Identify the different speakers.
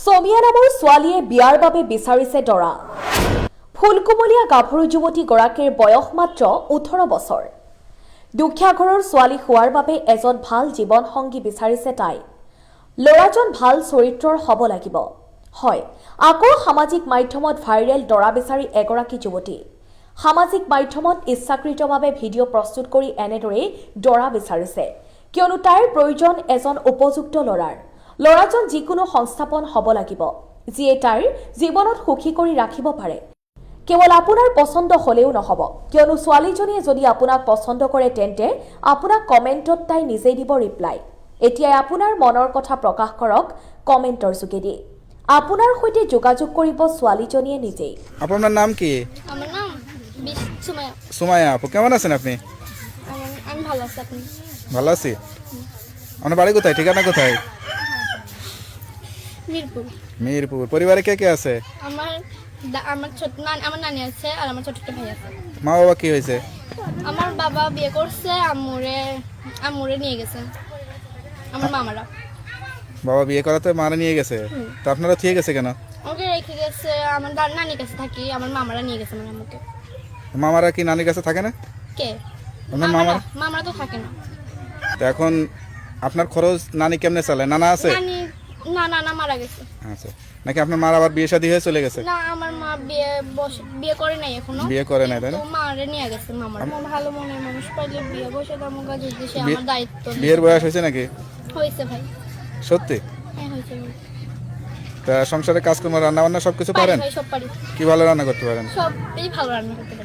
Speaker 1: ছমিয়া নামৰ ছোৱালীয়ে বিয়াৰ বাবে বিচাৰিছে দৰা। ফুলকুমলীয়া গাভৰু যুৱতীগৰাকীৰ বয়স মাত্ৰ ১৮ বছৰ। দুখীয়া ঘৰৰ ছোৱালী হোৱাৰ বাবে এজন ভাল জীৱন সংগী বিচাৰিছে তাই। ল'ৰাজন ভাল চৰিত্ৰৰ হ'ব লাগিব। হয়, আকৌ সামাজিক মাধ্যমত ভাইৰেল দৰা বিচাৰি এগৰাকী যুৱতী। সামাজিক মাধ্যমত ইচ্ছাকৃতভাৱে ভিডিঅ' প্ৰস্তুত কৰি এনেদৰেই দৰা বিচাৰিছে, কিয়নো তাইৰ প্ৰয়োজন এজন উপযুক্ত ল'ৰাৰ। ল'ৰাজন যিকোনো সংস্থাপন হ'ব লাগিব, যিয়ে তাইৰ জীৱনত সুখী কৰি ৰাখিব পাৰে। কেৱল আপোনাৰ পচন্দ হ'লেও নহ'ব, কিয়নো ছোৱালীজনীয়ে যদি আপোনাক পচন্দ কৰে তেন্তে আপোনাক কমেণ্টত তাই নিজেই দিব ৰিপ্লাই। এতিয়াই আপোনাৰ মনৰ কথা প্ৰকাশ কৰক কমেণ্টৰ যোগেদি। আপোনাৰ সৈতে যোগাযোগ কৰিব ছোৱালীজনীয়ে নিজেই।
Speaker 2: আপনার নাম কি?
Speaker 3: আমার নাম সুমাইয়া।
Speaker 2: সুমাইয়া আপু, কেমন আছেন আপনি?
Speaker 3: আমি ভালো আছি, আপনি?
Speaker 2: ভালো আছি। আপনার বাড়ি কোথায়, ঠিকানা কোথায়?
Speaker 3: মিরপুর।
Speaker 2: মিরপুর। পরিবারে কে কে আছে?
Speaker 3: আমার আমার নানি আছে আর আমার ছোট একটা ভাই আছে।
Speaker 2: মা বাবা কি হয়েছে?
Speaker 3: আমার বাবা বিয়ে করছে, আম্মুরে নিয়ে গেছে আমার মামারা।
Speaker 2: বাবা বিয়ে করাতে মারা নিয়ে গেছে, তো আপনারা ঠিক আছে কেন?
Speaker 3: আমাকে রেখে গেছে, আমার নানির কাছে থাকি, আমার মামারা নিয়ে গেছে আমার আম্মুকে।
Speaker 2: মামারা কি নানির কাছে থাকে না?
Speaker 3: কে?
Speaker 2: আপনার মামারা?
Speaker 3: মামারা তো থাকে না।
Speaker 2: তো এখন আপনার খরচ নানি কেমনে চালায়? নানা আছে?
Speaker 3: নানি না মারা গেছে।
Speaker 2: আচ্ছা, নাকি আপনার মার আবার বিয়ে শাদী হয়ে চলে গেছে?
Speaker 3: না, আমার মা বিয়ে করে নাই এখনো।
Speaker 2: বিয়ে করে নাই, তাই না?
Speaker 3: তো মারে নিয়ে গেছে মামারা। ভালো মনের মানুষ পাইলে বিয়ে বসে আমার কাছে সে আমার দায়িত্ব।
Speaker 2: বিয়ের বয়স হয়েছে নাকি?
Speaker 3: হয়েছে ভাই।
Speaker 2: সত্যি?
Speaker 3: হ্যাঁ হয়েছে ভাই।
Speaker 2: তা সংসারে কাজকর্ম রান্না বান্না সবকিছু পারেন?
Speaker 3: ভাই সব পারি।
Speaker 2: কি ভালো রান্না করতে পারেন?
Speaker 3: সবই ভালো রান্না করতে পারি।